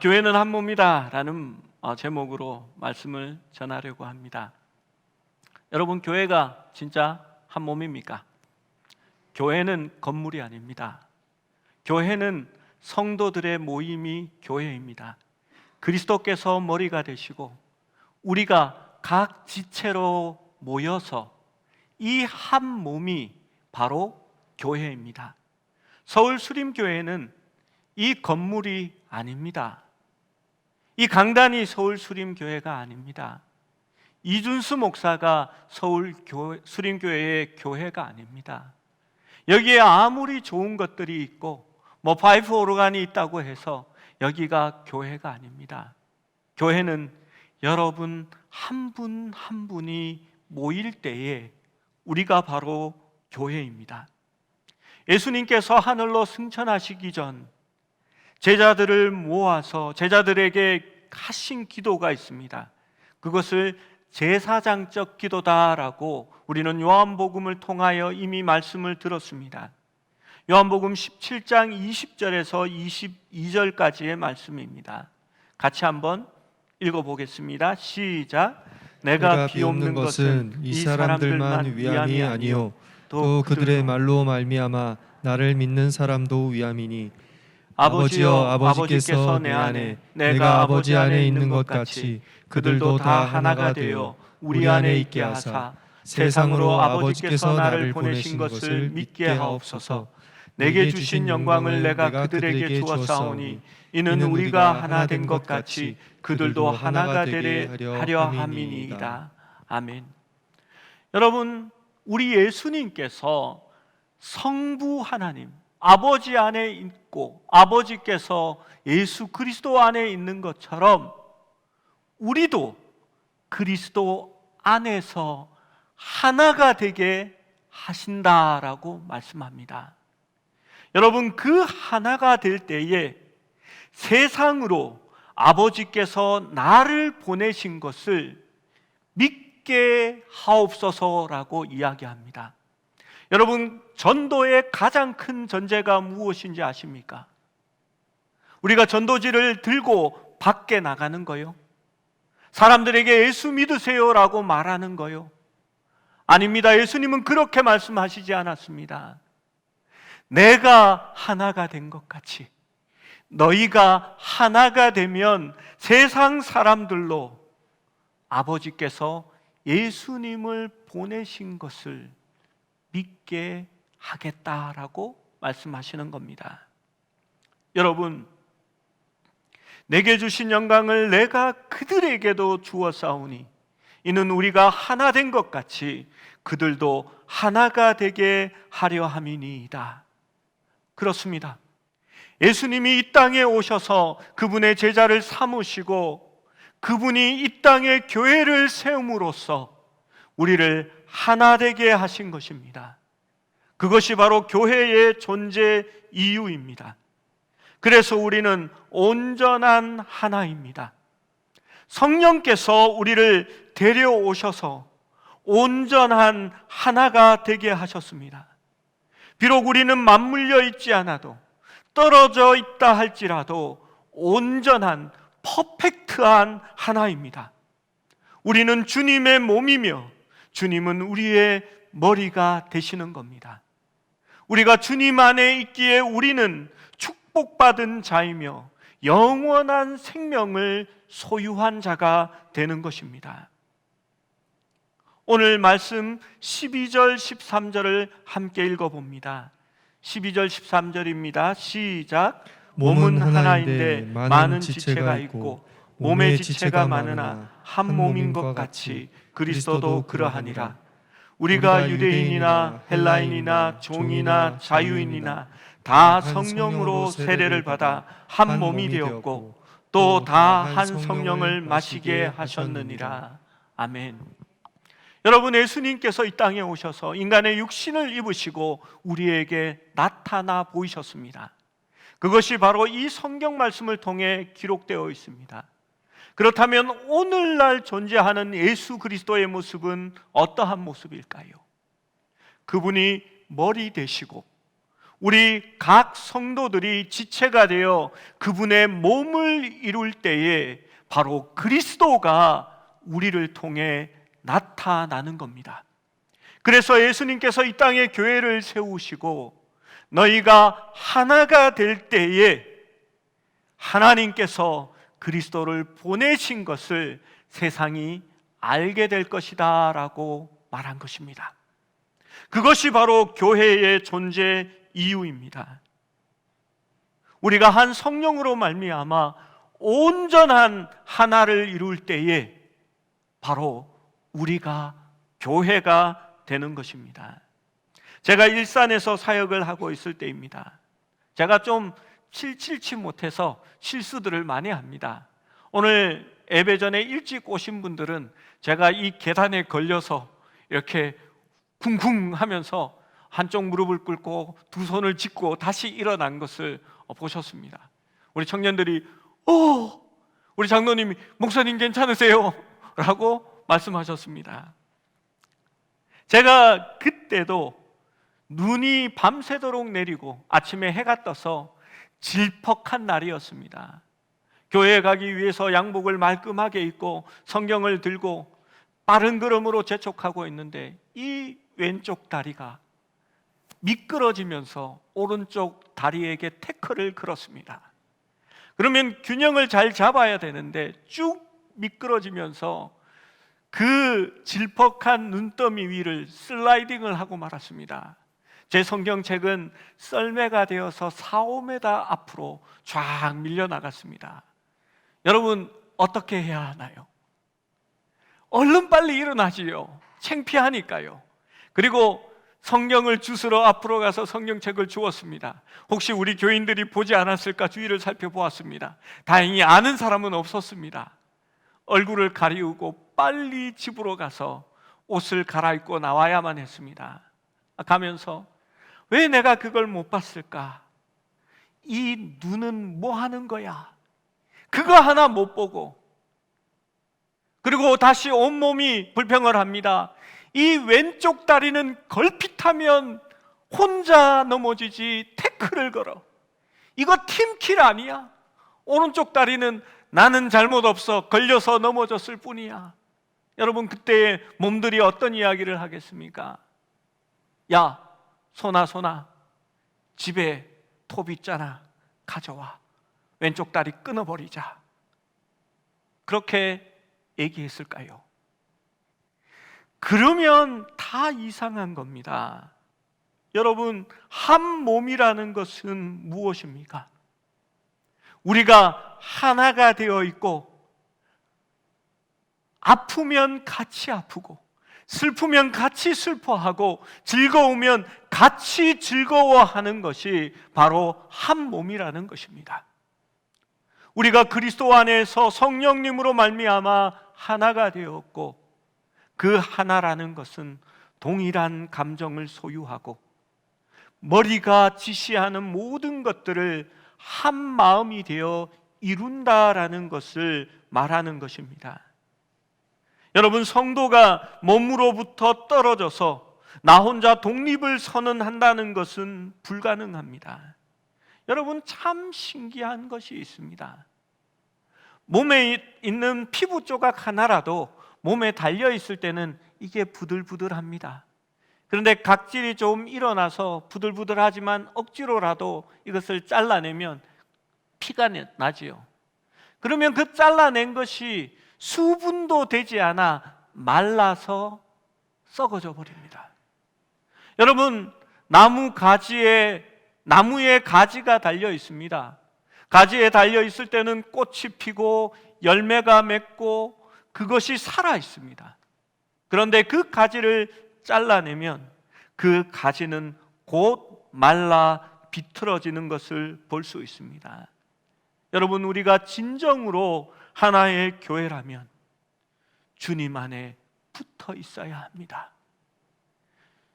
교회는 한 몸이다 라는 제목으로 말씀을 전하려고 합니다. 여러분, 교회가 진짜 한 몸입니까? 교회는 건물이 아닙니다. 교회는 성도들의 모임이 교회입니다. 그리스도께서 머리가 되시고 우리가 각 지체로 모여서 이 한 몸이 바로 교회입니다. 서울 수림교회는 이 건물이 아닙니다. 이 강단이 서울 수림교회가 아닙니다. 이준수 목사가 서울 수림교회의 교회가 아닙니다. 여기에 아무리 좋은 것들이 있고 파이프 오르간이 있다고 해서 여기가 교회가 아닙니다. 교회는 여러분 한 분 한 분이 모일 때에 우리가 바로 교회입니다. 예수님께서 하늘로 승천하시기 전 제자들을 모아서 제자들에게 하신 기도가 있습니다. 그것을 제사장적 기도다라고 우리는 요한복음을 통하여 이미 말씀을 들었습니다. 요한복음 17장 20절에서 22절까지의 말씀입니다. 같이 한번 읽어보겠습니다. 시작. 내가 비옵는 것은 이 사람들만 위함이 아니요 또 그들의 말로 말미암아 나를 믿는 사람도 위함이니 아버지여 아버지께서 내 안에 내가 아버지 안에 있는 것 같이 그들도 다 하나가 되어 우리 안에 있게 하사 세상으로 아버지께서 나를 보내신 것을 믿게 하옵소서. 내게 주신 영광을 내가 그들에게 주었사오니 이는 우리가 하나 된 것 같이 그들도 하나가 되려 하려 함이니이다. 아멘. 여러분, 우리 예수님께서 성부 하나님 아버지 안에 있고 아버지께서 예수 그리스도 안에 있는 것처럼 우리도 그리스도 안에서 하나가 되게 하신다라고 말씀합니다. 여러분, 그 하나가 될 때에 세상으로 아버지께서 나를 보내신 것을 믿게 하옵소서라고 이야기합니다. 여러분, 전도의 가장 큰 전제가 무엇인지 아십니까? 우리가 전도지를 들고 밖에 나가는 거요? 사람들에게 예수 믿으세요라고 말하는 거요? 아닙니다. 예수님은 그렇게 말씀하시지 않았습니다. 내가 하나가 된 것 같이 너희가 하나가 되면 세상 사람들로 아버지께서 예수님을 보내신 것을 믿게 하겠다라고 말씀하시는 겁니다. 여러분, 내게 주신 영광을 내가 그들에게도 주었사오니 이는 우리가 하나 된 것 같이 그들도 하나가 되게 하려 함이니이다. 그렇습니다. 예수님이 이 땅에 오셔서 그분의 제자를 삼으시고 그분이 이 땅에 교회를 세움으로써 우리를 하나 되게 하신 것입니다. 그것이 바로 교회의 존재 이유입니다. 그래서 우리는 온전한 하나입니다. 성령께서 우리를 데려오셔서 온전한 하나가 되게 하셨습니다. 비록 우리는 맞물려 있지 않아도 떨어져 있다 할지라도 온전한 퍼펙트한 하나입니다. 우리는 주님의 몸이며 주님은 우리의 머리가 되시는 겁니다. 우리가 주님 안에 있기에 우리는 축복받은 자이며 영원한 생명을 소유한 자가 되는 것입니다. 오늘 말씀 12절 13절을 함께 읽어봅니다. 12절 13절입니다. 시작. 몸은 하나인데 많은 지체가 있고 몸의 지체가 많으나 한 몸인 것 같이 그리스도도 그러하니라. 우리가 유대인이나 헬라인이나 종이나 자유인이나 다 성령으로 세례를 받아 한 몸이 되었고 또 다 한 성령을 마시게 하셨느니라. 아멘. 여러분, 예수님께서 이 땅에 오셔서 인간의 육신을 입으시고 우리에게 나타나 보이셨습니다. 그것이 바로 이 성경 말씀을 통해 기록되어 있습니다. 그렇다면 오늘날 존재하는 예수 그리스도의 모습은 어떠한 모습일까요? 그분이 머리 되시고 우리 각 성도들이 지체가 되어 그분의 몸을 이룰 때에 바로 그리스도가 우리를 통해 나타나는 겁니다. 그래서 예수님께서 이 땅에 교회를 세우시고 너희가 하나가 될 때에 하나님께서 그리스도를 보내신 것을 세상이 알게 될 것이다 라고 말한 것입니다. 그것이 바로 교회의 존재 이유입니다. 우리가 한 성령으로 말미암아 온전한 하나를 이룰 때에 바로 우리가 교회가 되는 것입니다. 제가 일산에서 사역을 하고 있을 때입니다. 제가 좀 칠칠치 못해서 실수들을 많이 합니다. 오늘 예배 전에 일찍 오신 분들은 제가 이 계단에 걸려서 이렇게 쿵쿵 하면서 한쪽 무릎을 꿇고 두 손을 짚고 다시 일어난 것을 보셨습니다. 우리 청년들이 우리 장로님이 목사님 괜찮으세요? 라고 말씀하셨습니다. 제가 그때도 눈이 밤새도록 내리고 아침에 해가 떠서 질퍽한 날이었습니다. 교회에 가기 위해서 양복을 말끔하게 입고 성경을 들고 빠른 걸음으로 재촉하고 있는데 이 왼쪽 다리가 미끄러지면서 오른쪽 다리에게 태클을 걸었습니다. 그러면 균형을 잘 잡아야 되는데 쭉 미끄러지면서 그 질퍽한 눈더미 위를 슬라이딩을 하고 말았습니다. 제 성경책은 썰매가 되어서 4-5m 앞으로 쫙 밀려나갔습니다. 여러분 어떻게 해야 하나요? 얼른 빨리 일어나지요. 창피하니까요. 그리고 성경을 주스러 앞으로 가서 성경책을 주었습니다. 혹시 우리 교인들이 보지 않았을까 주위를 살펴보았습니다. 다행히 아는 사람은 없었습니다. 얼굴을 가리우고 빨리 집으로 가서 옷을 갈아입고 나와야만 했습니다. 가면서 왜 내가 그걸 못 봤을까? 이 눈은 뭐 하는 거야? 그거 하나 못 보고, 그리고 다시 온몸이 불평을 합니다. 이 왼쪽 다리는 걸핏하면 혼자 넘어지지 태클을 걸어. 이거 팀킬 아니야? 오른쪽 다리는 나는 잘못 없어, 걸려서 넘어졌을 뿐이야. 여러분 그때 몸들이 어떤 이야기를 하겠습니까? 야, 소나 집에 톱 있잖아, 가져와. 왼쪽 다리 끊어버리자. 그렇게 얘기했을까요? 그러면 다 이상한 겁니다. 여러분, 한 몸이라는 것은 무엇입니까? 우리가 하나가 되어 있고 아프면 같이 아프고 슬프면 같이 슬퍼하고 즐거우면 같이 즐거워하는 것이 바로 한 몸이라는 것입니다. 우리가 그리스도 안에서 성령님으로 말미암아 하나가 되었고 그 하나라는 것은 동일한 감정을 소유하고 머리가 지시하는 모든 것들을 한 마음이 되어 이룬다라는 것을 말하는 것입니다. 여러분, 성도가 몸으로부터 떨어져서 나 혼자 독립을 선언한다는 것은 불가능합니다. 여러분, 참 신기한 것이 있습니다. 몸에 있는 피부 조각 하나라도 몸에 달려 있을 때는 이게 부들부들합니다. 그런데 각질이 좀 일어나서 부들부들하지만 억지로라도 이것을 잘라내면 피가 나지요. 그러면 그 잘라낸 것이 수분도 되지 않아 말라서 썩어져 버립니다. 여러분, 나무에 가지가 달려 있습니다. 가지에 달려 있을 때는 꽃이 피고 열매가 맺고 그것이 살아 있습니다. 그런데 그 가지를 잘라내면 그 가지는 곧 말라 비틀어지는 것을 볼 수 있습니다. 여러분, 우리가 진정으로 하나의 교회라면 주님 안에 붙어 있어야 합니다.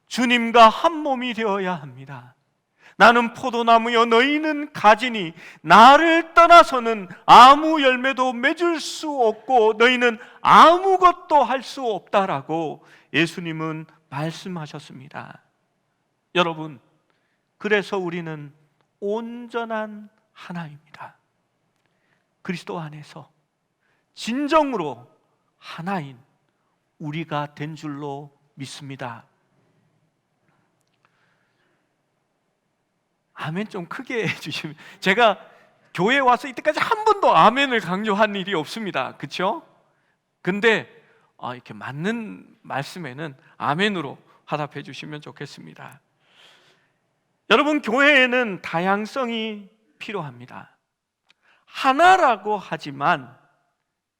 주님과 한 몸이 되어야 합니다. 나는 포도나무여 너희는 가지니 나를 떠나서는 아무 열매도 맺을 수 없고 너희는 아무것도 할 수 없다라고 예수님은 말씀하셨습니다. 여러분, 그래서 우리는 온전한 하나입니다. 그리스도 안에서 진정으로 하나인 우리가 된 줄로 믿습니다. 아멘 좀 크게 해주시면, 제가 교회에 와서 이때까지 한 번도 아멘을 강조한 일이 없습니다. 그렇죠? 근데 이렇게 맞는 말씀에는 아멘으로 화답해 주시면 좋겠습니다. 여러분, 교회에는 다양성이 필요합니다. 하나라고 하지만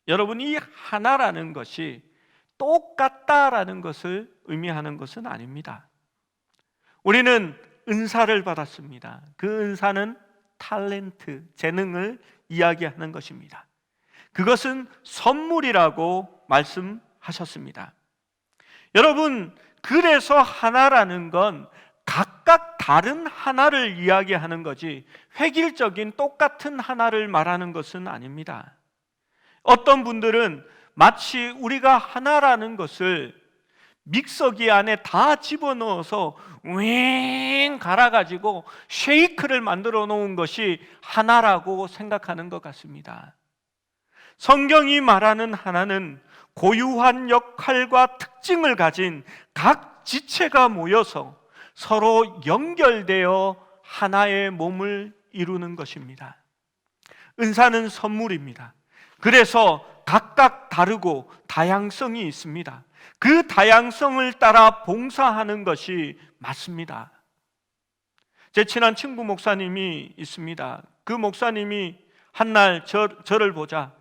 여러분, 이 하나라는 것이 똑같다라는 것을 의미하는 것은 아닙니다. 우리는 은사를 받았습니다. 그 은사는 탤런트, 재능을 이야기하는 것입니다. 그것은 선물이라고 말씀하셨습니다. 여러분, 그래서 하나라는 건 각각 다른 하나를 이야기하는 거지 획일적인 똑같은 하나를 말하는 것은 아닙니다. 어떤 분들은 마치 우리가 하나라는 것을 믹서기 안에 다 집어넣어서 윙 갈아가지고 쉐이크를 만들어 놓은 것이 하나라고 생각하는 것 같습니다. 성경이 말하는 하나는 고유한 역할과 특징을 가진 각 지체가 모여서 서로 연결되어 하나의 몸을 이루는 것입니다. 은사는 선물입니다. 그래서 각각 다르고 다양성이 있습니다. 그 다양성을 따라 봉사하는 것이 맞습니다. 제 친한 친구 목사님이 있습니다. 그 목사님이 한날 저를 보자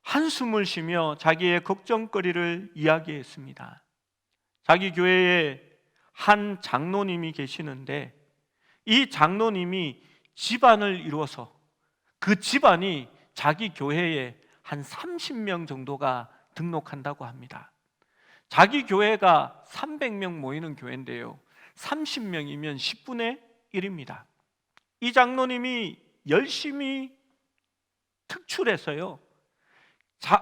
한숨을 쉬며 자기의 걱정거리를 이야기했습니다. 자기 교회에 한 장로님이 계시는데 이 장로님이 집안을 이루어서 그 집안이 자기 교회에 한 30명 정도가 등록한다고 합니다. 자기 교회가 300명 모이는 교회인데요, 30명이면 10분의 1입니다. 이 장로님이 열심히 특출해서요,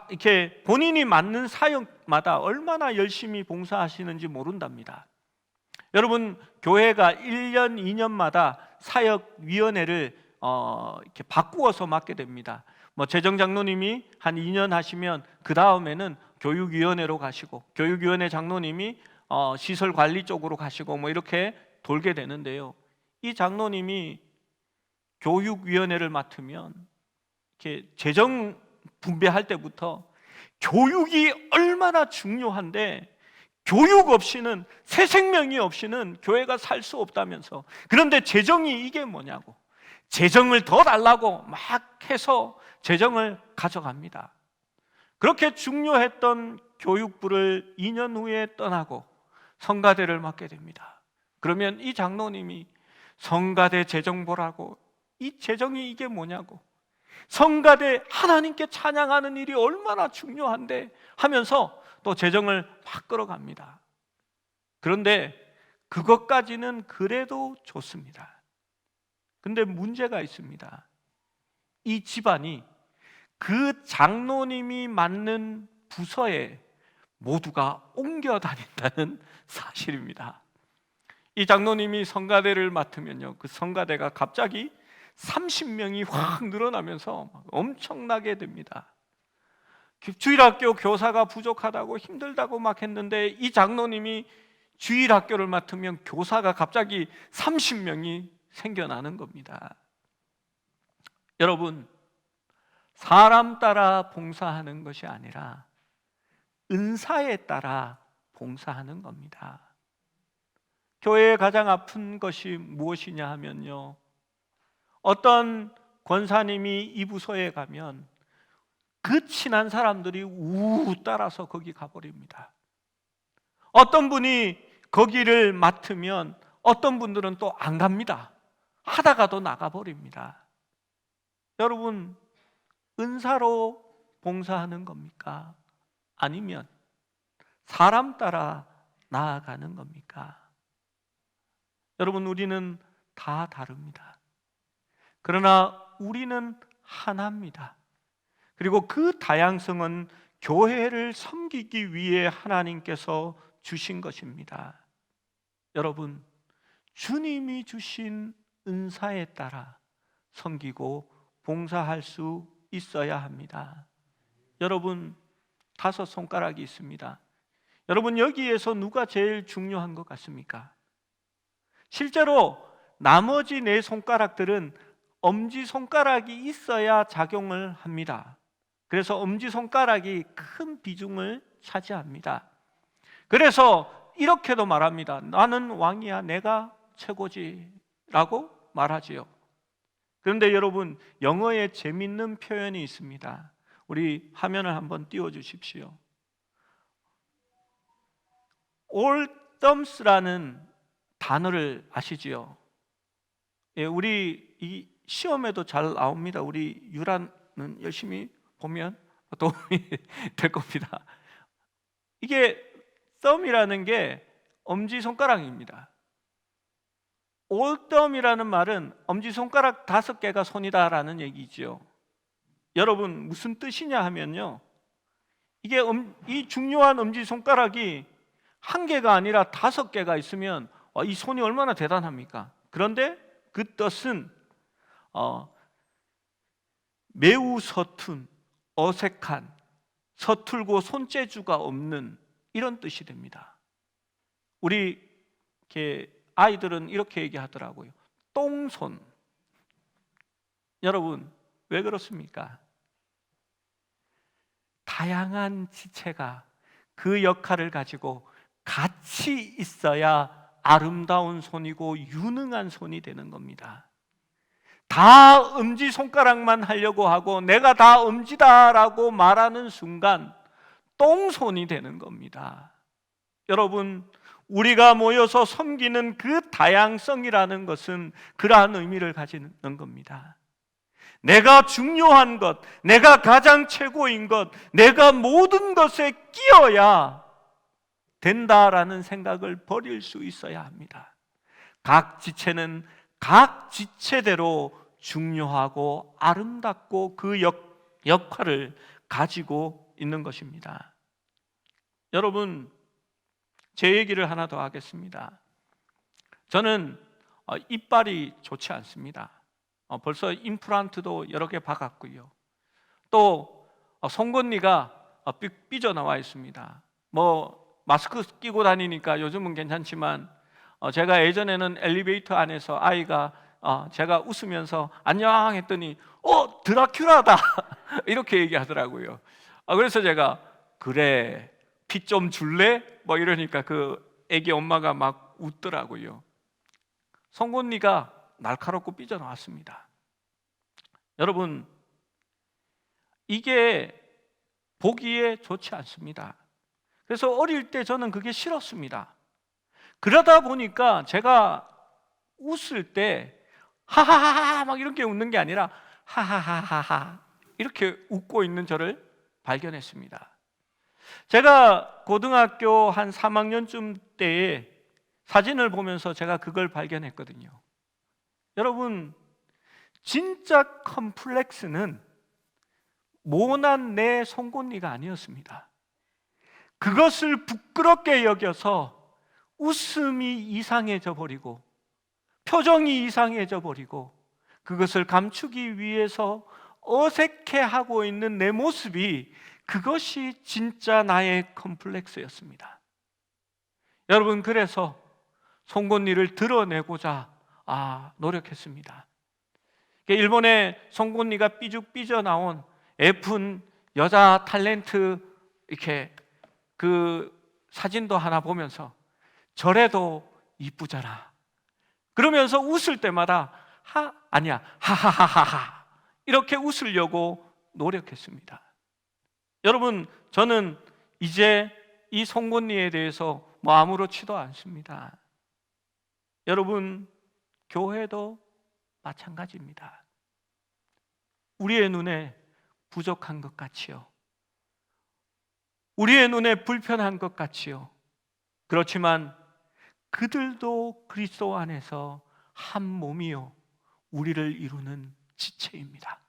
이렇게 본인이 맡는 사역마다 얼마나 열심히 봉사하시는지 모른답니다. 여러분, 교회가 1년, 2년마다 사역위원회를 이렇게 바꾸어서 맡게 됩니다. 재정장로님이 한 2년 하시면 그 다음에는 교육위원회로 가시고, 교육위원회 장로님이 시설관리 쪽으로 가시고 이렇게 돌게 되는데요, 이 장로님이 교육위원회를 맡으면 이렇게 재정 분배할 때부터 교육이 얼마나 중요한데 교육 없이는, 새 생명이 없이는 교회가 살 수 없다면서, 그런데 재정이 이게 뭐냐고 재정을 더 달라고 막 해서 재정을 가져갑니다. 그렇게 중요했던 교육부를 2년 후에 떠나고 성가대를 맡게 됩니다. 그러면 이 장로님이 성가대 재정 보라고, 이 재정이 이게 뭐냐고, 성가대 하나님께 찬양하는 일이 얼마나 중요한데 하면서 또 재정을 막 끌어갑니다. 그런데 그것까지는 그래도 좋습니다. 근데 문제가 있습니다. 이 집안이 그 장로님이 맡는 부서에 모두가 옮겨 다닌다는 사실입니다. 이 장로님이 성가대를 맡으면요, 그 성가대가 갑자기 30명이 확 늘어나면서 엄청나게 됩니다. 주일학교 교사가 부족하다고 힘들다고 막 했는데 이 장로님이 주일학교를 맡으면 교사가 갑자기 30명이 생겨나는 겁니다. 여러분, 사람 따라 봉사하는 것이 아니라 은사에 따라 봉사하는 겁니다. 교회의 가장 아픈 것이 무엇이냐 하면요, 어떤 권사님이 이 부서에 가면 그 친한 사람들이 따라서 거기 가버립니다. 어떤 분이 거기를 맡으면 어떤 분들은 또 안 갑니다. 하다가도 나가버립니다. 여러분, 은사로 봉사하는 겁니까? 아니면 사람 따라 나아가는 겁니까? 여러분, 우리는 다 다릅니다. 그러나 우리는 하나입니다. 그리고 그 다양성은 교회를 섬기기 위해 하나님께서 주신 것입니다. 여러분, 주님이 주신 은사에 따라 섬기고 봉사할 수 있어야 합니다. 여러분, 5 손가락이 있습니다. 여러분, 여기에서 누가 제일 중요한 것 같습니까? 실제로 나머지 4 손가락들은 엄지손가락이 있어야 작용을 합니다. 그래서 엄지손가락이 큰 비중을 차지합니다. 그래서 이렇게도 말합니다. 나는 왕이야, 내가 최고지 라고 말하지요. 그런데 여러분, 영어에 재밌는 표현이 있습니다. 우리 화면을 한번 띄워주십시오. All thumbs라는 단어를 아시지요? 예, 우리 이 시험에도 잘 나옵니다. 우리 유라는 열심히 보면 도움이 될 겁니다. 이게 thumb이라는 게 엄지손가락입니다. All thumb이라는 말은 엄지손가락 5개가 손이다라는 얘기죠. 여러분, 무슨 뜻이냐 하면요, 이게 이 중요한 엄지손가락이 1개가 아니라 5개가 있으면 이 손이 얼마나 대단합니까? 그런데 그 뜻은 매우 서툰, 어색한, 서툴고 손재주가 없는 이런 뜻이 됩니다. 우리 아이들은 이렇게 얘기하더라고요. 똥손. 여러분, 왜 그렇습니까? 다양한 지체가 그 역할을 가지고 같이 있어야 아름다운 손이고 유능한 손이 되는 겁니다. 다 엄지손가락만 하려고 하고 내가 다 엄지다라고 말하는 순간 똥손이 되는 겁니다. 여러분, 우리가 모여서 섬기는 그 다양성이라는 것은 그러한 의미를 가지는 겁니다. 내가 중요한 것, 내가 가장 최고인 것, 내가 모든 것에 끼어야 된다라는 생각을 버릴 수 있어야 합니다. 각 지체는 각 지체대로 중요하고 아름답고 그 역할을 가지고 있는 것입니다. 여러분, 제 얘기를 하나 더 하겠습니다. 저는 이빨이 좋지 않습니다. 벌써 임플란트도 여러 개 박았고요. 또 송곳니가 삐져나와 있습니다. 마스크 끼고 다니니까 요즘은 괜찮지만 제가 예전에는 엘리베이터 안에서 아이가 제가 웃으면서 안녕 했더니 드라큘라다 이렇게 얘기하더라고요. 그래서 제가 그래 피 좀 줄래? 이러니까 그 애기 엄마가 막 웃더라고요. 송곳니가 날카롭고 삐져나왔습니다. 여러분, 이게 보기에 좋지 않습니다. 그래서 어릴 때 저는 그게 싫었습니다. 그러다 보니까 제가 웃을 때 하하하하 막 이렇게 웃는 게 아니라 하하하하하 이렇게 웃고 있는 저를 발견했습니다. 제가 고등학교 한 3학년쯤 때에 사진을 보면서 제가 그걸 발견했거든요. 여러분, 진짜 컴플렉스는 모난 내 송곳니가 아니었습니다. 그것을 부끄럽게 여겨서 웃음이 이상해져 버리고 표정이 이상해져 버리고 그것을 감추기 위해서 어색해하고 있는 내 모습이 그것이 진짜 나의 컴플렉스였습니다. 여러분, 그래서 송곳니를 드러내고자 노력했습니다. 일본에 송곳니가 삐죽 삐져나온 예쁜 여자 탤런트 이렇게 그 사진도 하나 보면서 저래도 이쁘잖아 그러면서 웃을 때마다 하하하하하 이렇게 웃으려고 노력했습니다. 여러분, 저는 이제 이 송곳니에 대해서 아무렇지도 않습니다. 여러분, 교회도 마찬가지입니다. 우리의 눈에 부족한 것 같이요, 우리의 눈에 불편한 것 같이요, 그렇지만 그들도 그리스도 안에서 한 몸이요 우리를 이루는 지체입니다.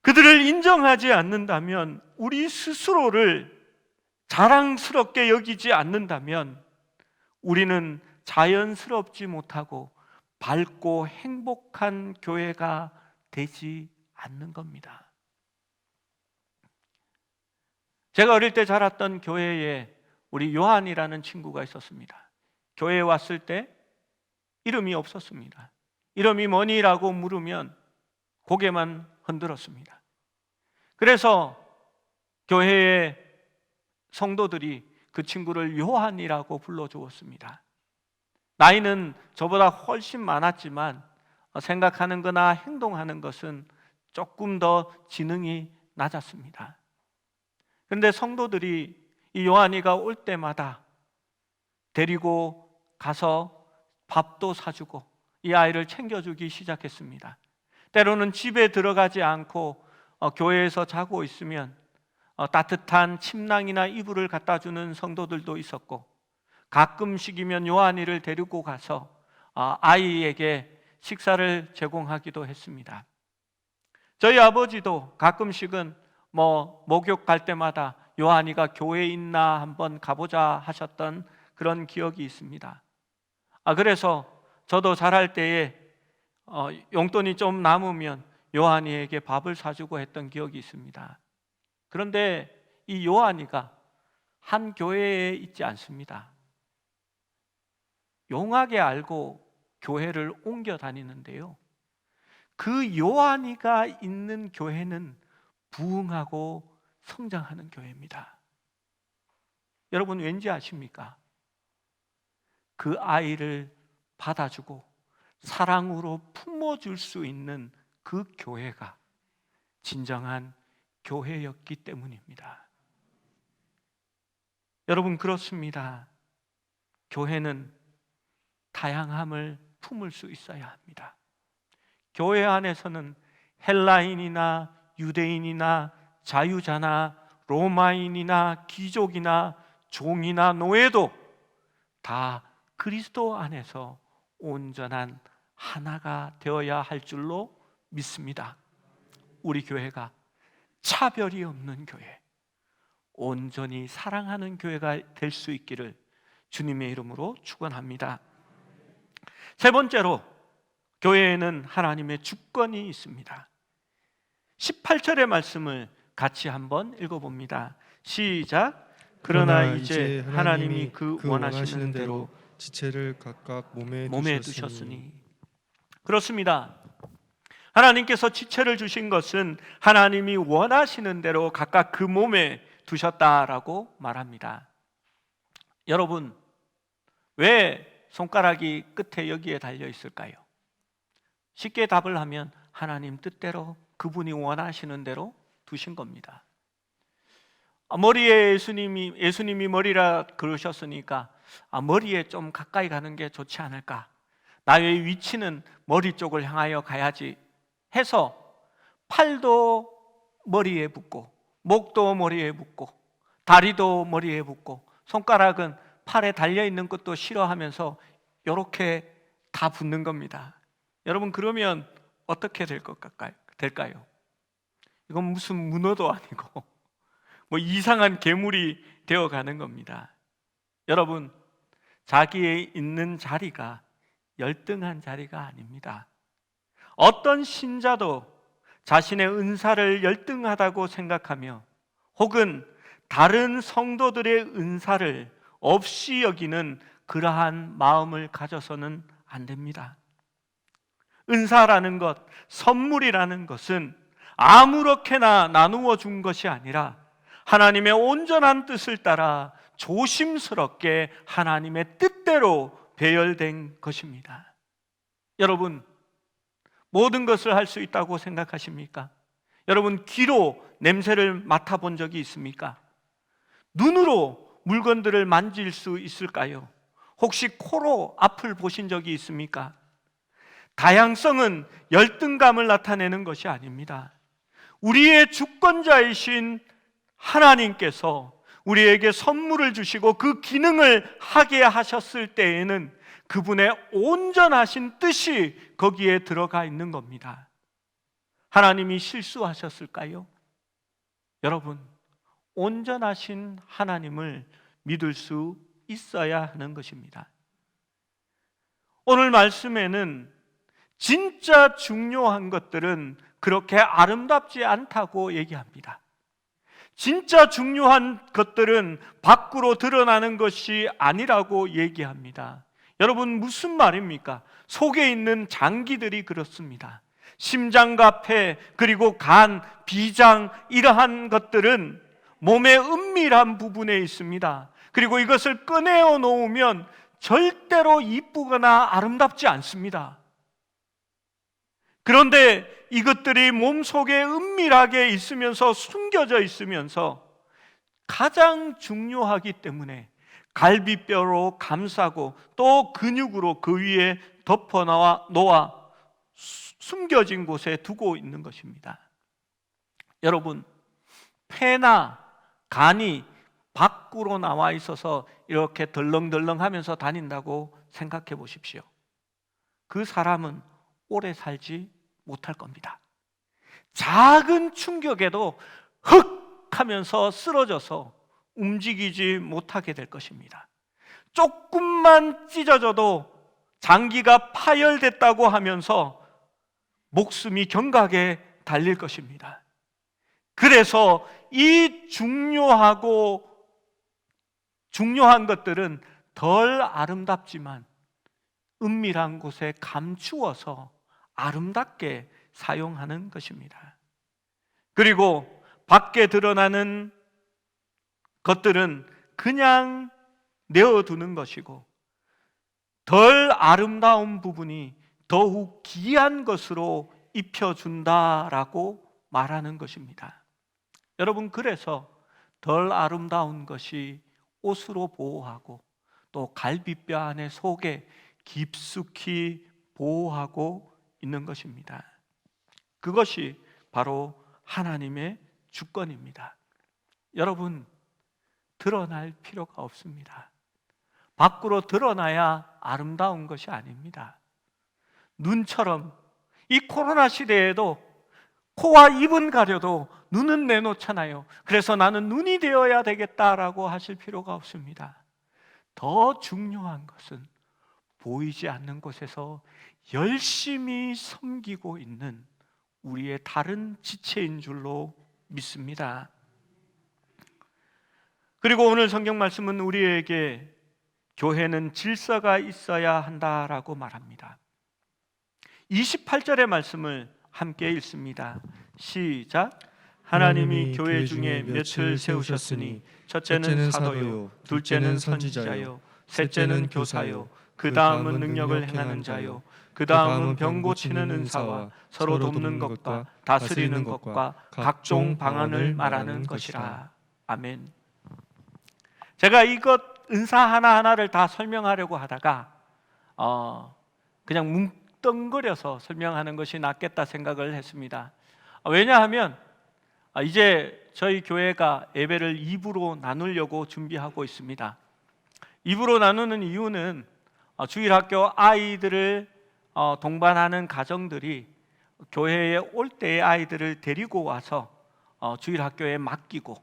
그들을 인정하지 않는다면, 우리 스스로를 자랑스럽게 여기지 않는다면 우리는 자연스럽지 못하고 밝고 행복한 교회가 되지 않는 겁니다. 제가 어릴 때 자랐던 교회에 우리 요한이라는 친구가 있었습니다. 교회에 왔을 때 이름이 없었습니다. 이름이 뭐니라고 물으면 고개만 흔들었습니다. 그래서 교회의 성도들이 그 친구를 요한이라고 불러주었습니다. 나이는 저보다 훨씬 많았지만 생각하는 거나 행동하는 것은 조금 더 지능이 낮았습니다. 그런데 성도들이 이 요한이가 올 때마다 데리고 가서 밥도 사주고 이 아이를 챙겨주기 시작했습니다. 때로는 집에 들어가지 않고 교회에서 자고 있으면 따뜻한 침낭이나 이불을 갖다 주는 성도들도 있었고, 가끔씩이면 요한이를 데리고 가서 아이에게 식사를 제공하기도 했습니다. 저희 아버지도 가끔씩은 목욕 갈 때마다 요한이가 교회에 있나 한번 가보자 하셨던 그런 기억이 있습니다. 그래서 저도 자랄 때에 용돈이 좀 남으면 요한이에게 밥을 사주고 했던 기억이 있습니다. 그런데 이 요한이가 한 교회에 있지 않습니다. 용하게 알고 교회를 옮겨 다니는데요, 그 요한이가 있는 교회는 부흥하고 성장하는 교회입니다. 여러분 왠지 아십니까? 그 아이를 받아주고 사랑으로 품어줄 수 있는 그 교회가 진정한 교회였기 때문입니다. 여러분 그렇습니다. 교회는 다양함을 품을 수 있어야 합니다. 교회 안에서는 헬라인이나 유대인이나 자유자나 로마인이나 귀족이나 종이나 노예도 다 그리스도 안에서 온전한 하나가 되어야 할 줄로 믿습니다. 우리 교회가 차별이 없는 교회, 온전히 사랑하는 교회가 될 수 있기를 주님의 이름으로 축원합니다. 세 번째로, 교회에는 하나님의 주권이 있습니다. 18절의 말씀을 같이 한번 읽어봅니다. 시작. 그러나 이제 하나님이 그 원하시는 대로 지체를 각각 몸에 두셨으니. 그렇습니다. 하나님께서 지체를 주신 것은 하나님이 원하시는 대로 각각 그 몸에 두셨다라고 말합니다. 여러분, 왜 손가락이 끝에 여기에 달려 있을까요? 쉽게 답을 하면 하나님 뜻대로, 그분이 원하시는 대로 두신 겁니다. 머리에 예수님이 머리라 그러셨으니까 머리에 좀 가까이 가는 게 좋지 않을까, 나의 위치는 머리 쪽을 향하여 가야지 해서 팔도 머리에 붙고 목도 머리에 붙고 다리도 머리에 붙고 손가락은 팔에 달려있는 것도 싫어하면서 이렇게 다 붙는 겁니다. 여러분 그러면 어떻게 될까요? 이건 무슨 문어도 아니고 이상한 괴물이 되어가는 겁니다. 여러분, 자기의 있는 자리가 열등한 자리가 아닙니다. 어떤 신자도 자신의 은사를 열등하다고 생각하며 혹은 다른 성도들의 은사를 없이 여기는 그러한 마음을 가져서는 안 됩니다. 은사라는 것, 선물이라는 것은 아무렇게나 나누어 준 것이 아니라 하나님의 온전한 뜻을 따라 조심스럽게 하나님의 뜻대로 배열된 것입니다. 여러분, 모든 것을 할 수 있다고 생각하십니까? 여러분, 귀로 냄새를 맡아본 적이 있습니까? 눈으로 물건들을 만질 수 있을까요? 혹시 코로 앞을 보신 적이 있습니까? 다양성은 열등감을 나타내는 것이 아닙니다. 우리의 주권자이신 하나님께서 우리에게 선물을 주시고 그 기능을 하게 하셨을 때에는 그분의 온전하신 뜻이 거기에 들어가 있는 겁니다. 하나님이 실수하셨을까요? 여러분, 온전하신 하나님을 믿을 수 있어야 하는 것입니다. 오늘 말씀에는 진짜 중요한 것들은 그렇게 아름답지 않다고 얘기합니다. 진짜 중요한 것들은 밖으로 드러나는 것이 아니라고 얘기합니다. 여러분, 무슨 말입니까? 속에 있는 장기들이 그렇습니다. 심장과 폐, 그리고 간, 비장, 이러한 것들은 몸의 은밀한 부분에 있습니다. 그리고 이것을 꺼내어 놓으면 절대로 이쁘거나 아름답지 않습니다. 그런데 이것들이 몸속에 은밀하게 있으면서 숨겨져 있으면서 가장 중요하기 때문에 갈비뼈로 감싸고 또 근육으로 그 위에 덮어 놓아 숨겨진 곳에 두고 있는 것입니다. 여러분, 폐나 간이 밖으로 나와 있어서 이렇게 덜렁덜렁 하면서 다닌다고 생각해 보십시오. 그 사람은 오래 살지 못할 겁니다. 작은 충격에도 흑 하면서 쓰러져서 움직이지 못하게 될 것입니다. 조금만 찢어져도 장기가 파열됐다고 하면서 목숨이 경각에 달릴 것입니다. 그래서 이 중요한 것들은 덜 아름답지만 은밀한 곳에 감추어서 아름답게 사용하는 것입니다. 그리고 밖에 드러나는 것들은 그냥 내어두는 것이고 덜 아름다운 부분이 더욱 귀한 것으로 입혀준다라고 말하는 것입니다. 여러분, 그래서 덜 아름다운 것이 옷으로 보호하고 또 갈비뼈 안에 속에 깊숙이 보호하고 있는 것입니다. 그것이 바로 하나님의 주권입니다. 여러분, 드러날 필요가 없습니다. 밖으로 드러나야 아름다운 것이 아닙니다. 눈처럼 이 코로나 시대에도 코와 입은 가려도 눈은 내놓잖아요. 그래서 나는 눈이 되어야 되겠다라고 하실 필요가 없습니다. 더 중요한 것은 보이지 않는 곳에서 열심히 섬기고 있는 우리의 다른 지체인 줄로 믿습니다. 그리고 오늘 성경 말씀은 우리에게 교회는 질서가 있어야 한다라고 말합니다. 28절의 말씀을 함께 읽습니다. 시작. 하나님이 교회 중에 몇을 세우셨으니 첫째는 사도요, 둘째는 선지자요, 셋째는 교사요, 그 다음은 능력을 행하는 자요, 그 다음은 병 고치는 은사와 서로 돕는 것과 다스리는 것과 각종 방언을 말하는 것이라. 아멘. 제가 이것 은사 하나하나를 다 설명하려고 하다가 그냥 뭉뚱그려서 설명하는 것이 낫겠다 생각을 했습니다. 왜냐하면 이제 저희 교회가 예배를 2부로 나누려고 준비하고 있습니다. 2부로 나누는 이유는 주일학교 아이들을 동반하는 가정들이 교회에 올 때의 아이들을 데리고 와서 주일학교에 맡기고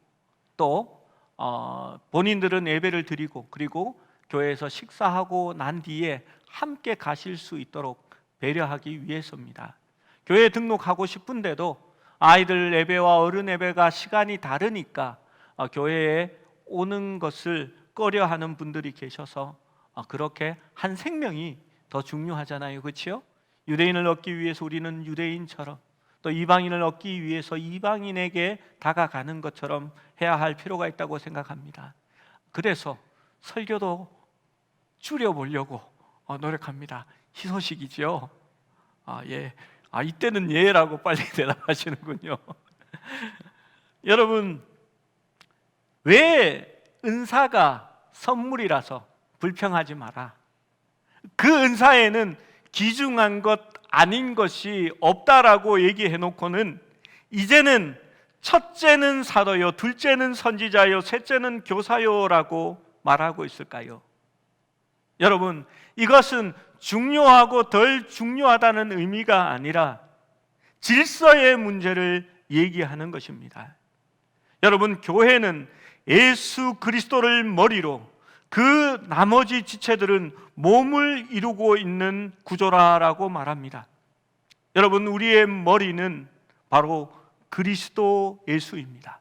또 본인들은 예배를 드리고 그리고 교회에서 식사하고 난 뒤에 함께 가실 수 있도록 배려하기 위해서입니다. 교회에 등록하고 싶은데도 아이들 예배와 어른 예배가 시간이 다르니까 교회에 오는 것을 꺼려하는 분들이 계셔서 그렇게 한 생명이 더 중요하잖아요. 그렇죠? 유대인을 얻기 위해서 우리는 유대인처럼 또 이방인을 얻기 위해서 이방인에게 다가가는 것처럼 해야 할 필요가 있다고 생각합니다. 그래서 설교도 줄여보려고 노력합니다. 희소식이죠? 예. 이때는 예라고 빨리 대답하시는군요. 여러분, 왜 은사가 선물이라서 불평하지 마라. 그 은사에는 귀중한 것 아닌 것이 없다라고 얘기해 놓고는 이제는 첫째는 사도요, 둘째는 선지자요, 셋째는 교사요라고 말하고 있을까요? 여러분, 이것은 중요하고 덜 중요하다는 의미가 아니라 질서의 문제를 얘기하는 것입니다. 여러분, 교회는 예수 그리스도를 머리로 그 나머지 지체들은 몸을 이루고 있는 구조라고 말합니다. 여러분, 우리의 머리는 바로 그리스도 예수입니다.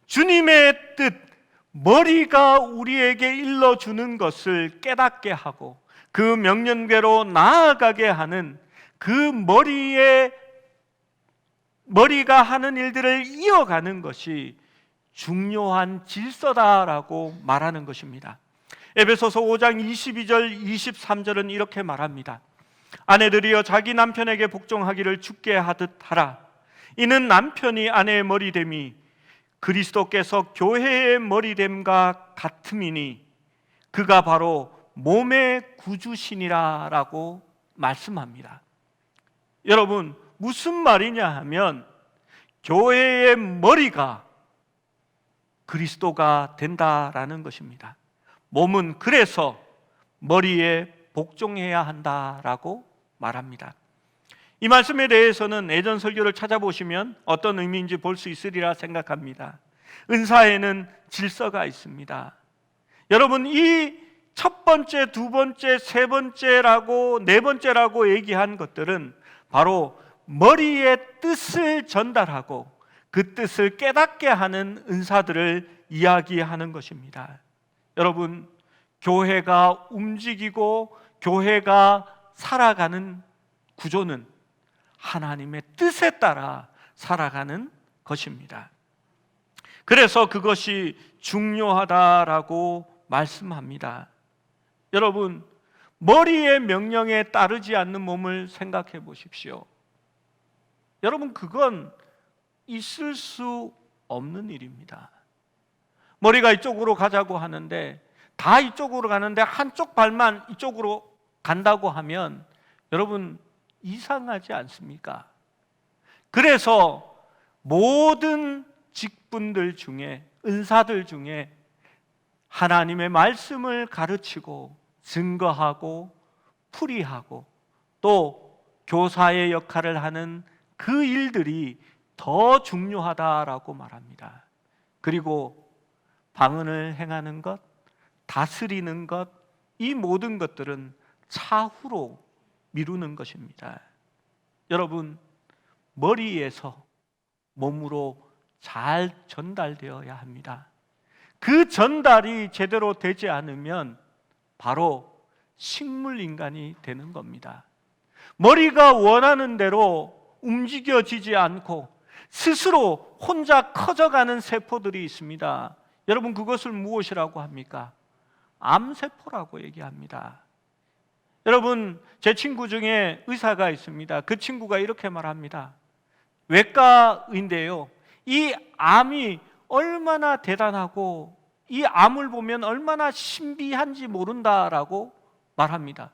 주님의 뜻, 머리가 우리에게 일러주는 것을 깨닫게 하고 그 명령대로 나아가게 하는 그 머리가 하는 일들을 이어가는 것이 중요한 질서다라고 말하는 것입니다. 에베소서 5장 22절 23절은 이렇게 말합니다. 아내들이여 자기 남편에게 복종하기를 주께 하듯 하라. 이는 남편이 아내의 머리됨이 그리스도께서 교회의 머리됨과 같음이니 그가 바로 몸의 구주시니라 라고 말씀합니다. 여러분, 무슨 말이냐 하면 교회의 머리가 그리스도가 된다라는 것입니다. 몸은 그래서 머리에 복종해야 한다라고 말합니다. 이 말씀에 대해서는 예전 설교를 찾아보시면 어떤 의미인지 볼 수 있으리라 생각합니다. 은사에는 질서가 있습니다. 여러분, 이 첫 번째, 두 번째, 세 번째라고 네 번째라고 얘기한 것들은 바로 머리의 뜻을 전달하고 그 뜻을 깨닫게 하는 은사들을 이야기하는 것입니다. 여러분, 교회가 움직이고 교회가 살아가는 구조는 하나님의 뜻에 따라 살아가는 것입니다. 그래서 그것이 중요하다라고 말씀합니다. 여러분, 머리의 명령에 따르지 않는 몸을 생각해 보십시오. 여러분, 그건 있을 수 없는 일입니다. 머리가 이쪽으로 가자고 하는데 다 이쪽으로 가는데 한쪽 발만 이쪽으로 간다고 하면 여러분, 이상하지 않습니까? 그래서 모든 직분들 중에, 은사들 중에 하나님의 말씀을 가르치고 증거하고 풀이하고 또 교사의 역할을 하는 그 일들이 더 중요하다라고 말합니다. 그리고 방언을 행하는 것, 다스리는 것, 이 모든 것들은 차후로 미루는 것입니다. 여러분, 머리에서 몸으로 잘 전달되어야 합니다. 그 전달이 제대로 되지 않으면 바로 식물인간이 되는 겁니다. 머리가 원하는 대로 움직여지지 않고 스스로 혼자 커져가는 세포들이 있습니다. 여러분, 그것을 무엇이라고 합니까? 암세포라고 얘기합니다. 여러분, 제 친구 중에 의사가 있습니다. 그 친구가 이렇게 말합니다. 외과인데요, 이 암이 얼마나 대단하고 이 암을 보면 얼마나 신비한지 모른다라고 말합니다.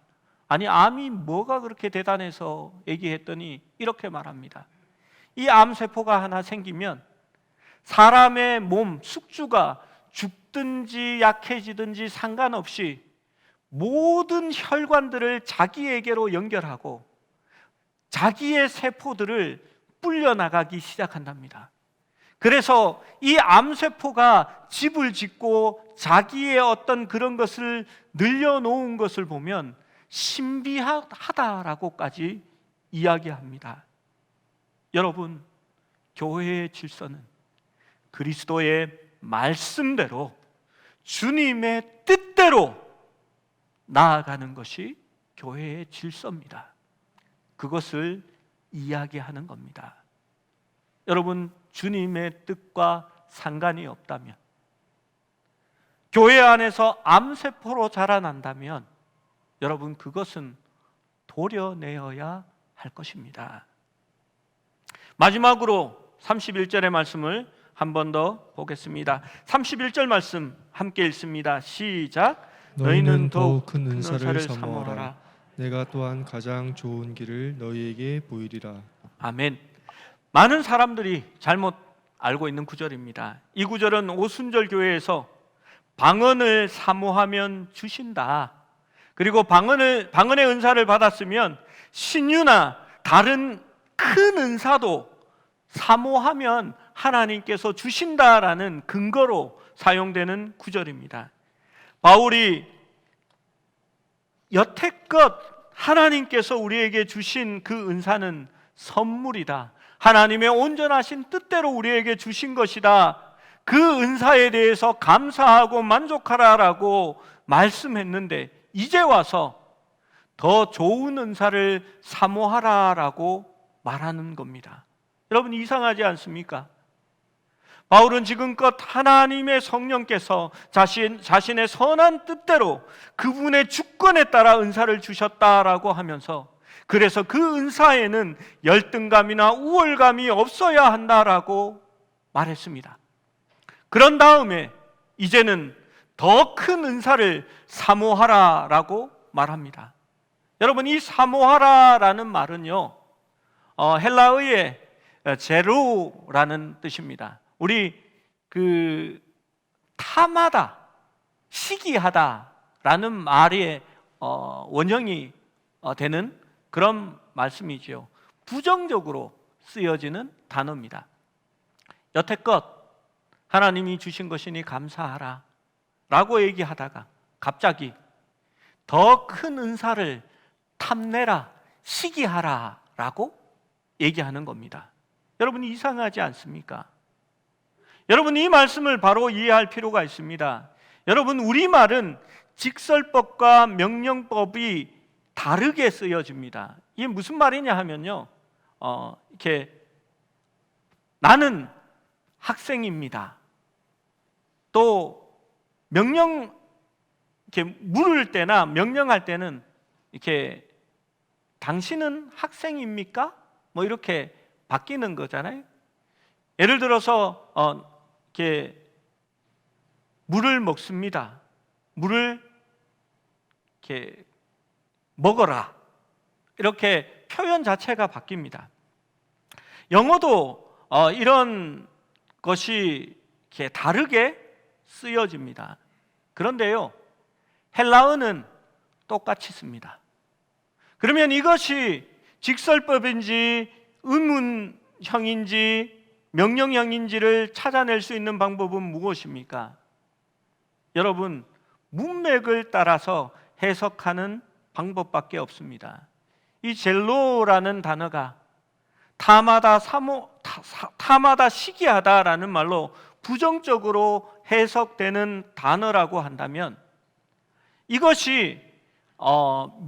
아니, 암이 뭐가 그렇게 대단해서 얘기했더니 이렇게 말합니다. 이 암세포가 하나 생기면 사람의 몸, 숙주가 죽든지 약해지든지 상관없이 모든 혈관들을 자기에게로 연결하고 자기의 세포들을 불려나가기 시작한답니다. 그래서 이 암세포가 집을 짓고 자기의 어떤 그런 것을 늘려놓은 것을 보면 신비하다라고까지 이야기합니다. 여러분, 교회의 질서는 그리스도의 말씀대로 주님의 뜻대로 나아가는 것이 교회의 질서입니다. 그것을 이야기하는 겁니다. 여러분, 주님의 뜻과 상관이 없다면, 교회 안에서 암세포로 자라난다면 여러분, 그것은 도려내어야 할 것입니다. 마지막으로 31절의 말씀을 한 번 더 보겠습니다. 31절 말씀 함께 읽습니다. 시작. 너희는 더욱 큰 은사를 사모하라. 내가 또한 가장 좋은 길을 너희에게 보이리라. 아멘. 많은 사람들이 잘못 알고 있는 구절입니다. 이 구절은 오순절 교회에서 방언을 사모하면 주신다. 그리고 방언의 은사를 받았으면 신유나 다른 큰 은사도 사모하면 하나님께서 주신다라는 근거로 사용되는 구절입니다. 바울이 여태껏 하나님께서 우리에게 주신 그 은사는 선물이다, 하나님의 온전하신 뜻대로 우리에게 주신 것이다, 그 은사에 대해서 감사하고 만족하라라고 말씀했는데 이제 와서 더 좋은 은사를 사모하라라고 말하는 겁니다. 여러분, 이상하지 않습니까? 바울은 지금껏 하나님의 성령께서 자신의 선한 뜻대로 그분의 주권에 따라 은사를 주셨다라고 하면서, 그래서 그 은사에는 열등감이나 우월감이 없어야 한다라고 말했습니다. 그런 다음에 이제는 더 큰 은사를 사모하라라고 말합니다. 여러분, 이 사모하라라는 말은요, 헬라어의 제로라는 뜻입니다. 우리 탐하다, 시기하다라는 말의 원형이 되는 그런 말씀이지요. 부정적으로 쓰여지는 단어입니다. 여태껏 하나님이 주신 것이니 감사하라 라고 얘기하다가 갑자기 더 큰 은사를 탐내라, 시기하라 라고 얘기하는 겁니다. 여러분, 이상하지 않습니까? 여러분, 이 말씀을 바로 이해할 필요가 있습니다. 여러분, 우리말은 직설법과 명령법이 다르게 쓰여집니다. 이게 무슨 말이냐 하면요, 이렇게 나는 학생입니다. 또 명령, 이렇게 물을 때나 명령할 때는 이렇게 당신은 학생입니까? 뭐 이렇게 바뀌는 거잖아요. 예를 들어서 이렇게 물을 먹습니다. 물을 이렇게 먹어라, 이렇게 표현 자체가 바뀝니다. 영어도 이런 것이 이렇게 다르게 쓰여집니다. 그런데요, 헬라어는 똑같이 씁니다. 그러면 이것이 직설법인지 의문형인지 명령형인지를 찾아낼 수 있는 방법은 무엇입니까? 여러분, 문맥을 따라서 해석하는 방법밖에 없습니다. 이 젤로라는 단어가 탐하다, 시기하다라는 말로 부정적으로 해석되는 단어라고 한다면, 이것이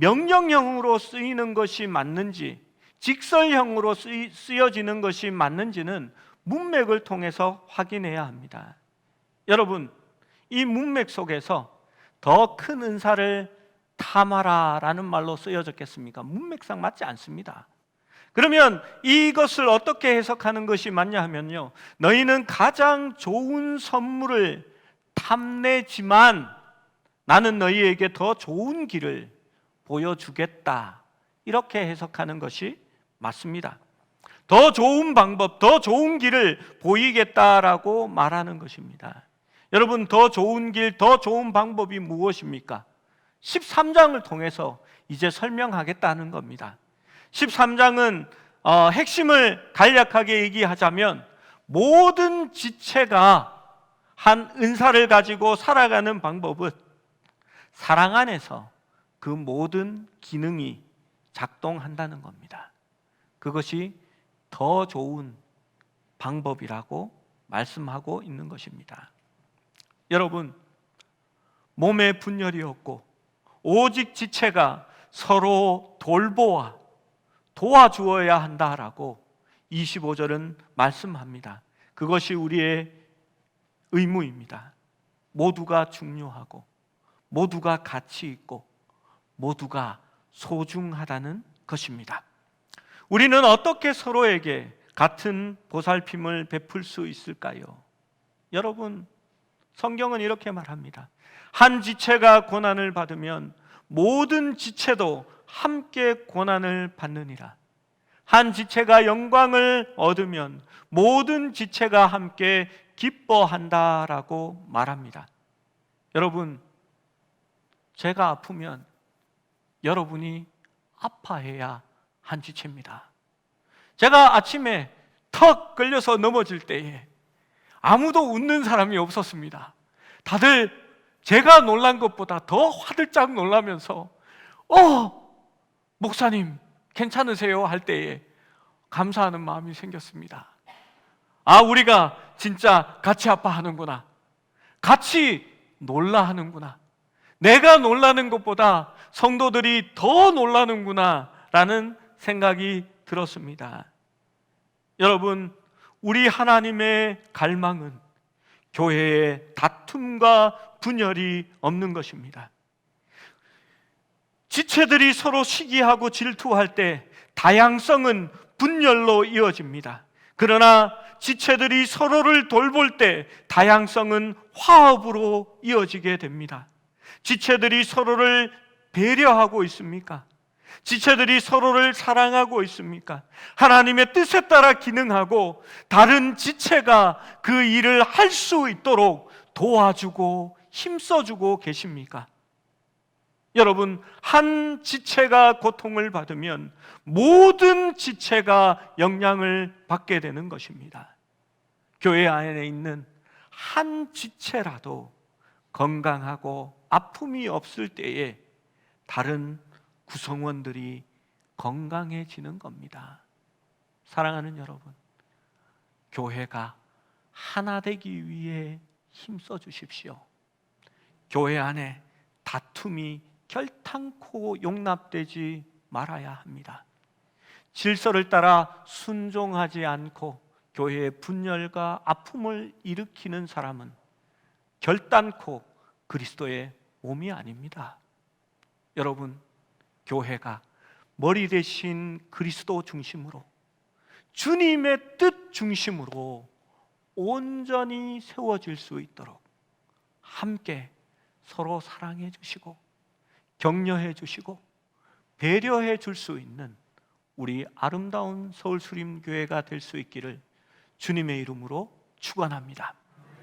명령형으로 쓰이는 것이 맞는지 직설형으로 쓰여지는 것이 맞는지는 문맥을 통해서 확인해야 합니다. 여러분, 이 문맥 속에서 더 큰 은사를 탐하라라는 말로 쓰여졌겠습니까? 문맥상 맞지 않습니다. 그러면 이것을 어떻게 해석하는 것이 맞냐 하면요, 너희는 가장 좋은 선물을 탐내지만 나는 너희에게 더 좋은 길을 보여주겠다, 이렇게 해석하는 것이 맞습니다. 더 좋은 방법, 더 좋은 길을 보이겠다라고 말하는 것입니다. 여러분, 더 좋은 길, 더 좋은 방법이 무엇입니까? 13장을 통해서 이제 설명하겠다는 겁니다. 13장은 핵심을 간략하게 얘기하자면, 모든 지체가 한 은사를 가지고 살아가는 방법은 사랑 안에서 그 모든 기능이 작동한다는 겁니다. 그것이 더 좋은 방법이라고 말씀하고 있는 것입니다. 여러분, 몸에 분열이 없고 오직 지체가 서로 돌보아 도와주어야 한다라고 25절은 말씀합니다. 그것이 우리의 의무입니다. 모두가 중요하고 모두가 가치 있고 모두가 소중하다는 것입니다. 우리는 어떻게 서로에게 같은 보살핌을 베풀 수 있을까요? 여러분, 성경은 이렇게 말합니다. 한 지체가 고난을 받으면 모든 지체도 함께 고난을 받느니라. 한 지체가 영광을 얻으면 모든 지체가 함께 기뻐한다라고 말합니다. 여러분, 제가 아프면 여러분이 아파해야 한 지체입니다. 제가 아침에 턱 걸려서 넘어질 때에 아무도 웃는 사람이 없었습니다. 다들 제가 놀란 것보다 더 화들짝 놀라면서 목사님 괜찮으세요? 할 때에 감사하는 마음이 생겼습니다. 우리가 진짜 같이 아파하는구나, 같이 놀라 하는구나, 내가 놀라는 것보다 성도들이 더 놀라는구나 라는 생각이 들었습니다. 여러분, 우리 하나님의 갈망은 교회에 다툼과 분열이 없는 것입니다. 지체들이 서로 시기하고 질투할 때 다양성은 분열로 이어집니다. 그러나 지체들이 서로를 돌볼 때 다양성은 화합으로 이어지게 됩니다. 지체들이 서로를 배려하고 있습니까? 지체들이 서로를 사랑하고 있습니까? 하나님의 뜻에 따라 기능하고 다른 지체가 그 일을 할 수 있도록 도와주고 힘써주고 계십니까? 여러분, 한 지체가 고통을 받으면 모든 지체가 영향을 받게 되는 것입니다. 교회 안에 있는 한 지체라도 건강하고 아픔이 없을 때에 다른 구성원들이 건강해지는 겁니다. 사랑하는 여러분, 교회가 하나 되기 위해 힘써 주십시오. 교회 안에 다툼이 결탄코 용납되지 말아야 합니다. 질서를 따라 순종하지 않고 교회의 분열과 아픔을 일으키는 사람은 결단코 그리스도의 몸이 아닙니다. 여러분, 교회가 머리 대신 그리스도 중심으로, 주님의 뜻 중심으로 온전히 세워질 수 있도록 함께 서로 사랑해 주시고 격려해 주시고 배려해 줄 수 있는 우리 아름다운 서울수림교회가 될 수 있기를 주님의 이름으로 축원합니다.